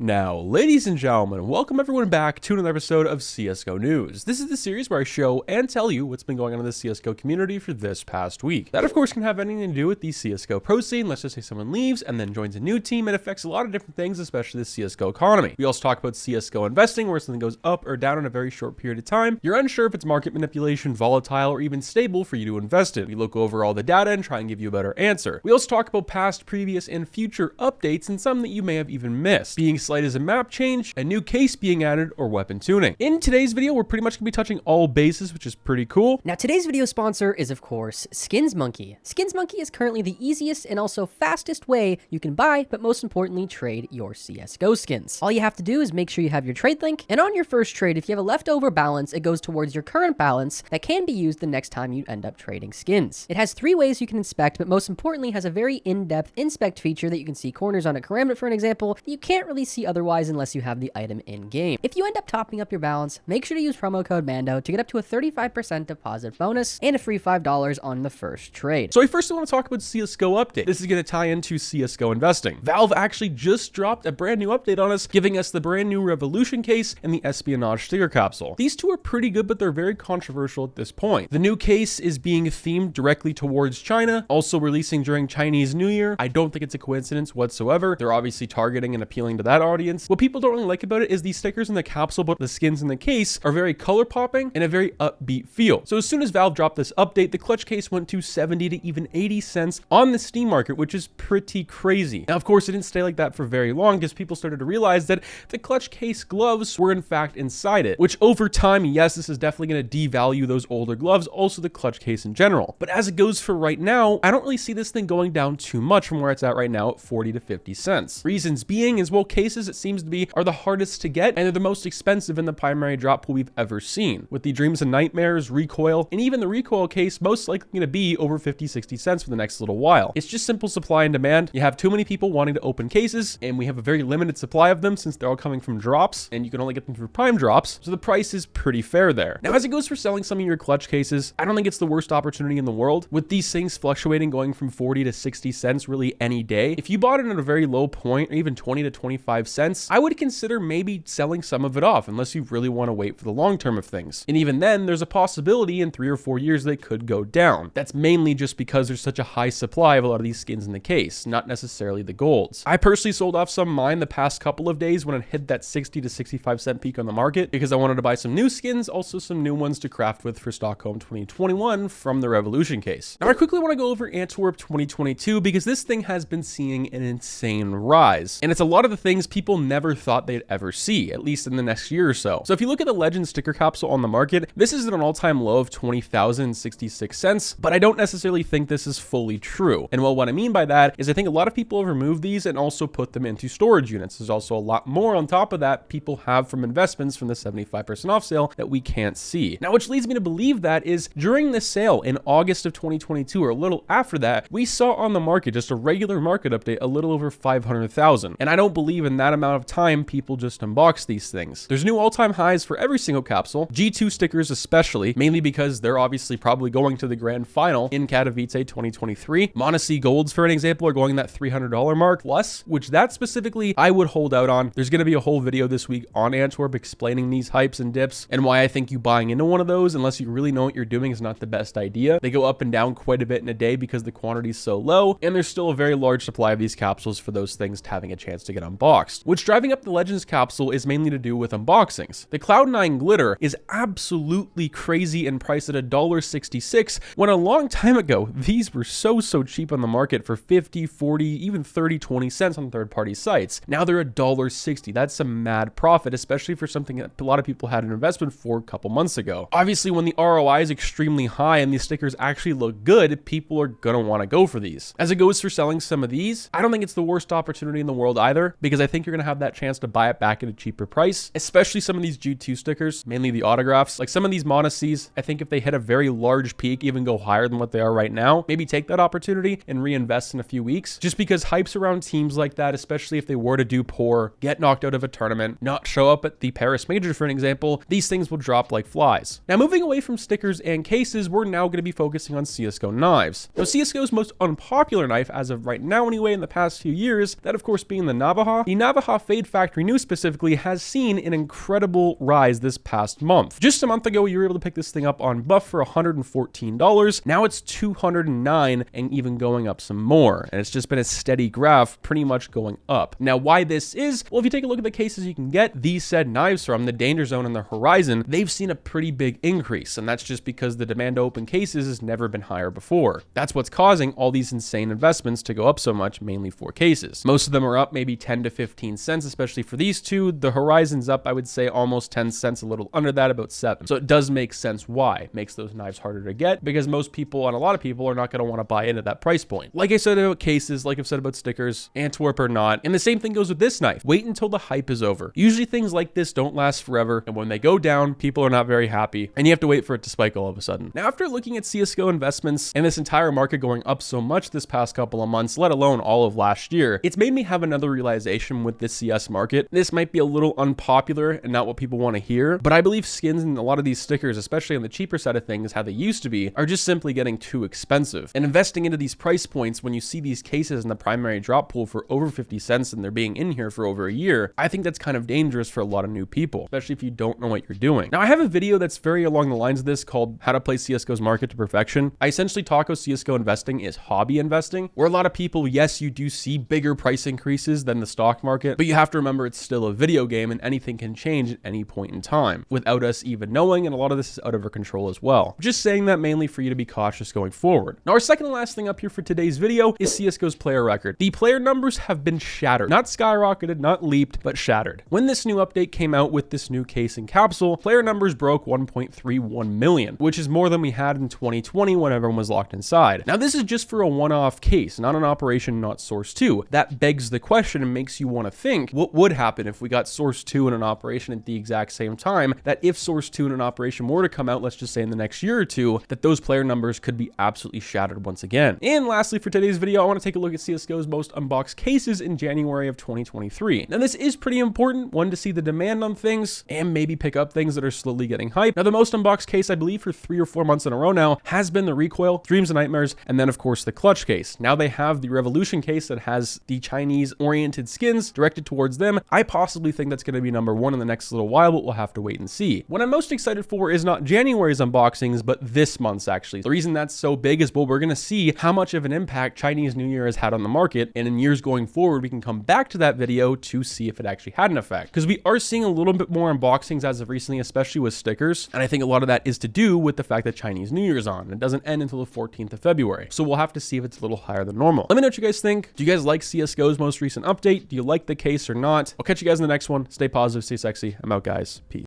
Now, ladies and gentlemen, welcome everyone back to another episode of CSGO News. This is the series where I show and tell you what's been going on in the CSGO community for this past week. That, of course, can have anything to do with the CSGO pro scene. Let's just say someone leaves and then joins a new team. It affects a lot of different things, especially the CSGO economy. We also talk about CSGO investing, where something goes up or down in a very short period of time. You're unsure if it's market manipulation, volatile, or even stable for you to invest in. We look over all the data and try and give you a better answer. We also talk about past, previous, and future updates and some that you may have even missed. Being slight as a map change, a new case being added, or weapon tuning. In today's video, we're pretty much going to be touching all bases, which is pretty cool. Now, today's video sponsor is, of course, SkinsMonkey. SkinsMonkey is currently the easiest and also fastest way you can buy, but most importantly, trade your CSGO skins. All you have to do is make sure you have your trade link, and on your first trade, if you have a leftover balance, it goes towards your current balance that can be used the next time you end up trading skins. It has 3 ways you can inspect, but most importantly, has a very in-depth inspect feature that you can see corners on a karambit, for an example, that you can't really see otherwise unless you have the item in-game. If you end up topping up your balance, make sure to use promo code MANDO to get up to a 35% deposit bonus and a free $5 on the first trade. So I first want to talk about CSGO update. This is going to tie into CSGO investing. Valve actually just dropped a brand new update on us, giving us the brand new Revolution case and the espionage sticker capsule. These two are pretty good, but they're very controversial at this point. The new case is being themed directly towards China, also releasing during Chinese New Year. I don't think it's a coincidence whatsoever. They're obviously targeting and appealing to that audience. What people don't really like about it is the stickers in the capsule, but the skins in the case are very color popping and a very upbeat feel. So as soon as Valve dropped this update, the clutch case went to 70 to even 80 cents on the Steam market, which is pretty crazy. Now, of course, it didn't stay like that for very long because people started to realize that the clutch case gloves were in fact inside it, which over time, yes, this is definitely going to devalue those older gloves, also the clutch case in general. But as it goes for right now, I don't really see this thing going down too much from where it's at right now at 40 to 50 cents. Reasons being is, well, cases, it seems to be, are the hardest to get, and they're the most expensive in the primary drop pool we've ever seen. With the Dreams and Nightmares, Recoil, and even the Recoil case most likely going to be over 50, 60 cents for the next little while. It's just simple supply and demand. You have too many people wanting to open cases, and we have a very limited supply of them since they're all coming from drops, and you can only get them through prime drops, so the price is pretty fair there. Now, as it goes for selling some of your clutch cases, I don't think it's the worst opportunity in the world. With these things fluctuating, going from 40 to 60 cents really any day, if you bought it at a very low point, or even 20 to 25 cents, I would consider maybe selling some of it off, unless you really want to wait for the long term of things. And even then, there's a possibility in 3 or 4 years they could go down. That's mainly just because there's such a high supply of a lot of these skins in the case, not necessarily the golds. I personally sold off some of mine the past couple of days when it hit that 60 to 65 cent peak on the market because I wanted to buy some new skins, also some new ones to craft with for Stockholm 2021 from the Revolution case. Now, I quickly want to go over Antwerp 2022 because this thing has been seeing an insane rise, and it's a lot of the things people never thought they'd ever see, at least in the next year or so. So if you look at the Legend sticker capsule on the market, this is at an all-time low of 20,066 cents, but I don't necessarily think this is fully true. And well, what I mean by that is I think a lot of people have removed these and also put them into storage units. There's also a lot more on top of that people have from investments from the 75% off sale that we can't see. Now, which leads me to believe that is during this sale in August of 2022 or a little after that, we saw on the market, just a regular market update, a little over 500,000. And I don't believe in that amount of time people just unbox these things. There's new all-time highs for every single capsule, G2 stickers especially, mainly because they're obviously probably going to the grand final in Katowice 2023. Monacy golds, for an example, are going that $300 mark plus, which that specifically I would hold out on. There's going to be a whole video this week on Antwerp explaining these hypes and dips and why I think you buying into one of those, unless you really know what you're doing, is not the best idea. They go up and down quite a bit in a day because the quantity is so low, and there's still a very large supply of these capsules for those things having a chance to get unboxed. What's driving up the Legends capsule is mainly to do with unboxings. The Cloud9 glitter is absolutely crazy and priced at $1.66 when a long time ago these were so cheap on the market for 50, 40, even 30, 20 cents on third-party sites. Now they're $1.60. That's some mad profit, especially for something that a lot of people had an investment for a couple months ago. Obviously, when the ROI is extremely high and these stickers actually look good, people are gonna want to go for these. As it goes for selling some of these, I don't think it's the worst opportunity in the world either, because I think you're gonna have that chance to buy it back at a cheaper price, especially some of these G2 stickers, mainly the autographs. Like some of these Monacies, I think if they hit a very large peak, even go higher than what they are right now, maybe take that opportunity and reinvest in a few weeks, just because hypes around teams like that, especially if they were to do poor, get knocked out of a tournament, not show up at the Paris Major, for an example, these things will drop like flies. Now, moving away from stickers and cases, we're now going to be focusing on CSGO knives. Now, CSGO's most unpopular knife, as of right now anyway, in the past few years, that of course being the Navaja. The Navajo Fade Factory New specifically has seen an incredible rise this past month. Just a month ago, you were able to pick this thing up on Buff for $114. Now it's $209 and even going up some more. And it's just been a steady graph, pretty much going up. Now, why this is, well, if you take a look at the cases you can get these said knives from, the Danger Zone and the Horizon, they've seen a pretty big increase. And that's just because the demand to open cases has never been higher before. That's what's causing all these insane investments to go up so much, mainly for cases. Most of them are up maybe 10 to 15 cents, especially for these two. The Horizon's up, I would say, almost 10 cents, a little under that, about 7. So it does make sense why it makes those knives harder to get, because most people and a lot of people are not going to want to buy into that price point. Like I said about cases, like I've said about stickers, Antwerp or not, and the same thing goes with this knife. Wait until the hype is over. Usually things like this don't last forever, and when they go down, people are not very happy, and you have to wait for it to spike all of a sudden. Now, after looking at CSGO investments and this entire market going up so much this past couple of months, let alone all of last year, it's made me have another realization with this CS market. This might be a little unpopular and not what people want to hear, but I believe skins and a lot of these stickers, especially on the cheaper side of things, how they used to be, are just simply getting too expensive. And investing into these price points when you see these cases in the primary drop pool for over 50 cents and they're being in here for over a year, I think that's kind of dangerous for a lot of new people, especially if you don't know what you're doing. Now, I have a video that's very along the lines of this called How to Play CSGO's Market to Perfection. I essentially talk about CSGO investing is hobby investing, where a lot of people, yes, you do see bigger price increases than the stock market, but you have to remember it's still a video game and anything can change at any point in time without us even knowing, and a lot of this is out of our control as well. Just saying that mainly for you to be cautious going forward. Now, our second and last thing up here for today's video is CSGO's player record. The player numbers have been shattered, not skyrocketed, not leaped, but shattered. When this new update came out with this new case and capsule, player numbers broke 1.31 million, which is more than we had in 2020 when everyone was locked inside. Now, this is just for a one-off case, not an operation, not source 2. That begs the question and makes you want to think, what would happen if we got source 2 in an operation at the exact same time, that if source 2 in an operation were to come out, let's just say in the next year or two, that those player numbers could be absolutely shattered once again. And lastly, for today's video, I want to take a look at CSGO's most unboxed cases in January of 2023. Now, this is pretty important, one, to see the demand on things and maybe pick up things that are slowly getting hyped. Now, the most unboxed case, I believe, for 3 or 4 months in a row now has been the Recoil, Dreams and Nightmares, and then of course the Clutch case. Now they have the Revolution case that has the Chinese oriented skins directed towards them. I possibly think that's going to be number 1 in the next little while, but we'll have to wait and see. What I'm most excited for is not January's unboxings, but this month's actually. The reason that's so big is, well, we're going to see how much of an impact Chinese New Year has had on the market, and in years going forward, we can come back to that video to see if it actually had an effect. Because we are seeing a little bit more unboxings as of recently, especially with stickers, and I think a lot of that is to do with the fact that Chinese New Year's on. It doesn't end until the 14th of February, so we'll have to see if it's a little higher than normal. Let me know what you guys think. Do you guys like CSGO's most recent update? Do you like the case or not? I'll catch you guys in the next one. Stay positive, stay sexy. I'm out, guys. Peace.